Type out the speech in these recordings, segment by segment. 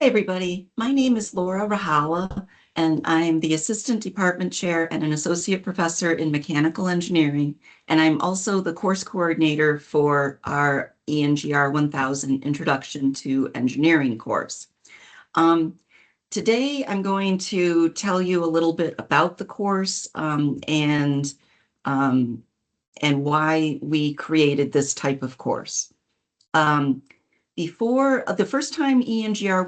Hi, everybody. My name is Laura Rahala, and I'm the Assistant Department Chair and an Associate Professor in Mechanical Engineering, and I'm also the course coordinator for our ENGR 1000 Introduction to Engineering course. Today, I'm going to tell you a little bit about the course and why we created this type of course. Before the first time ENGR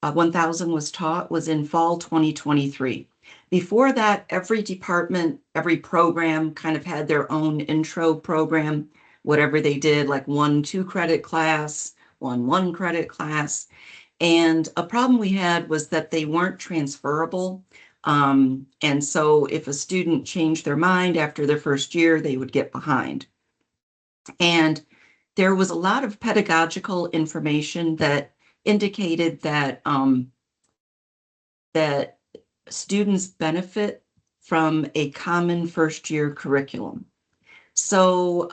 1000 was taught was in fall 2023. Before that, every department, every program kind of had their own intro program, whatever they did, like 1 2-credit class, 1 1-credit class. And a problem we had was that they weren't transferable. And so if a student changed their mind after their first year, they would get behind. And there was a lot of pedagogical information that indicated that that students benefit from a common first-year curriculum. So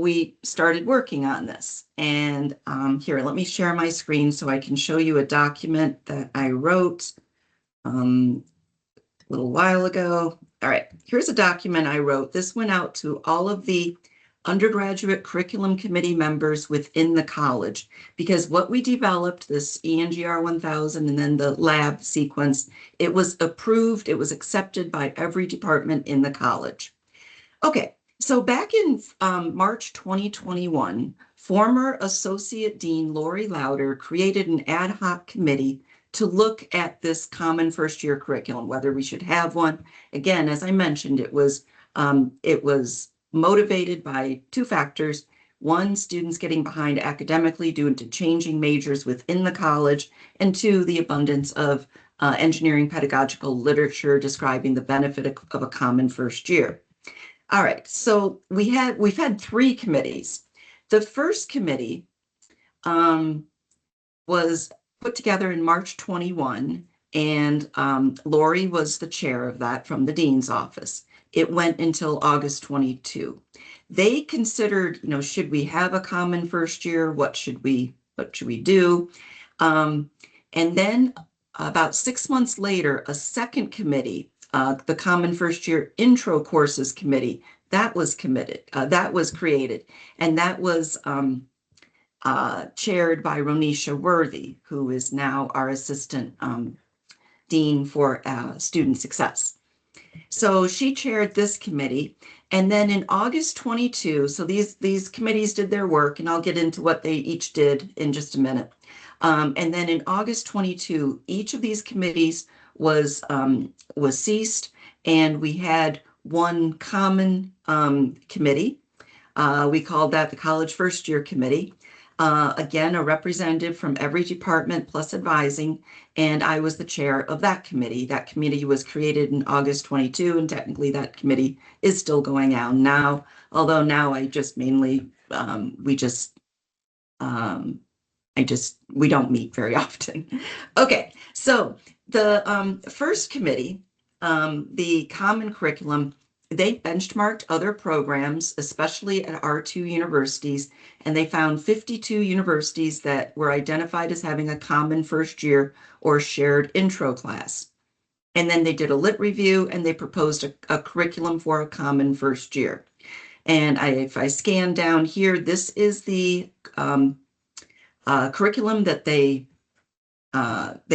we started working on this. And here, let me share my screen so I can show you a document that I wrote a little while ago. All right, here's a document I wrote. This went out to all of the undergraduate curriculum committee members within the college, because what we developed, this ENGR 1000 and then the lab sequence, it was approved, it was accepted by every department in the college. Okay, so back in March 2021, former Associate Dean Lori Lauder created an ad hoc committee to look at this common first year curriculum, whether we should have one. Again, as I mentioned, it was motivated by 2 factors. 1, students getting behind academically due to changing majors within the college, and 2, the abundance of engineering pedagogical literature describing the benefit of a common first year. All right, so we've had 3 committees. The first committee was put together in March 21, and Lori was the chair of that from the dean's office. It went until August 22. They considered, should we have a common first year? What should we do? And then about 6 months later, a second committee, the Common First Year Intro Courses Committee, that was created, and that was chaired by Ronisha Worthy, who is now our assistant dean for student success. So she chaired this committee, and then in August 22, so these committees did their work, and I'll get into what they each did in just a minute. And then in August 22, each of these committees was ceased, and we had one common committee. We called that the College First Year Committee. Again, a representative from every department plus advising, and I was the chair of that committee. That committee was created in August 22, and technically that committee is still going on now, although now I just mainly, we don't meet very often. Okay, so the first committee, the Common Curriculum, they benchmarked other programs, especially at our 2 universities, and they found 52 universities that were identified as having a common first year or shared intro class. And then they did a lit review, and they proposed a curriculum for a common first year. And if I scan down here, this is the curriculum that they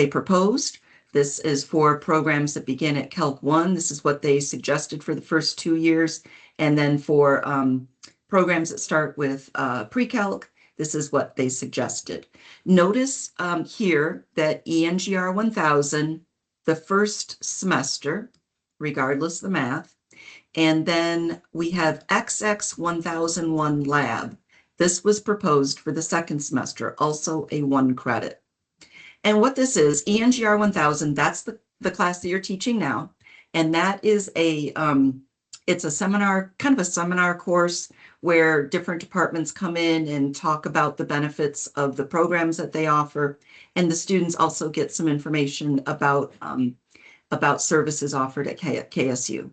proposed. This is for programs that begin at Calc 1. This is what they suggested for the first 2 years. And then for programs that start with pre-calc, this is what they suggested. Notice here that ENGR 1000, the first semester, regardless of the math, and then we have XX 1001 lab. This was proposed for the second semester, also a 1 credit. And what this is, ENGR 1000, that's the class that you're teaching now. And that is it's a seminar, kind of a seminar course where different departments come in and talk about the benefits of the programs that they offer. And the students also get some information about services offered at KSU.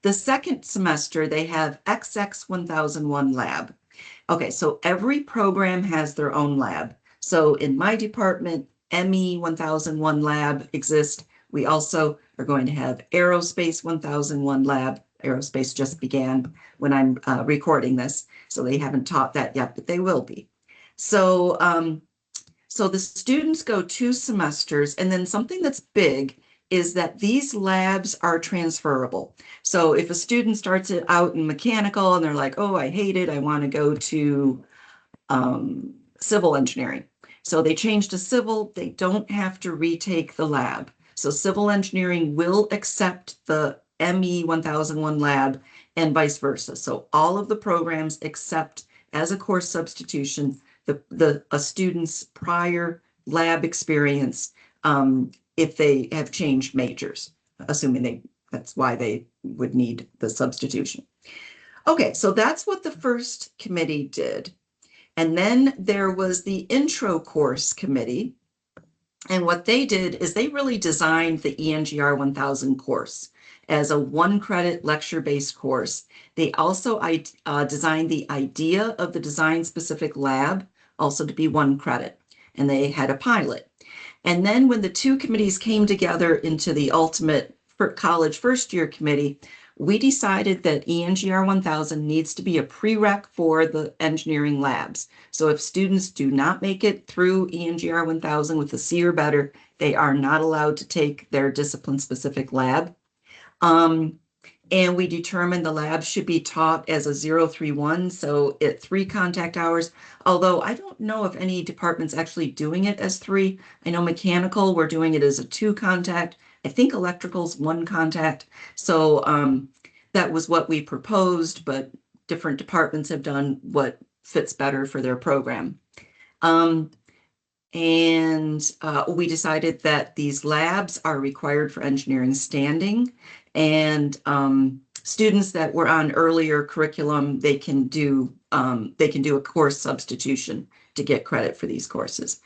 The second semester, they have XX 1001 lab. Okay, so every program has their own lab. So in my department, ME 1001 lab exist. We also are going to have Aerospace 1001 lab. Aerospace just began when I'm recording this, so they haven't taught that yet, but they will be. So, so the students go 2 semesters, and then something that's big is that these labs are transferable. So if a student starts it out in mechanical and they're like, oh, I hate it, I want to go to civil engineering. So they change to civil, they don't have to retake the lab. So civil engineering will accept the ME 1001 lab and vice versa. So all of the programs accept as a course substitution a student's prior lab experience if they have changed majors, assuming that's why they would need the substitution. Okay, so that's what the first committee did. And then there was the intro course committee. And what they did is they really designed the ENGR 1000 course as a 1-credit lecture-based course. They also designed the idea of the design-specific lab also to be 1 credit, and they had a pilot. And then when the 2 committees came together into the ultimate college first-year committee, we decided that ENGR 1000 needs to be a prereq for the engineering labs. So if students do not make it through ENGR 1000 with a C or better, they are not allowed to take their discipline-specific lab. And we determined the lab should be taught as a 031, so at 3 contact hours, although I don't know if any department's actually doing it as 3. I know mechanical, we're doing it as a 2 contact. I think electrical's 1 contact. So that was what we proposed, but different departments have done what fits better for their program. We decided that these labs are required for engineering standing, and students that were on earlier curriculum, they can do a course substitution to get credit for these courses.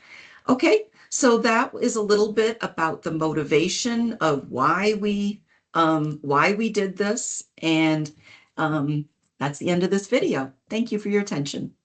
Okay, so that is a little bit about the motivation of why we did this, and that's the end of this video. Thank you for your attention.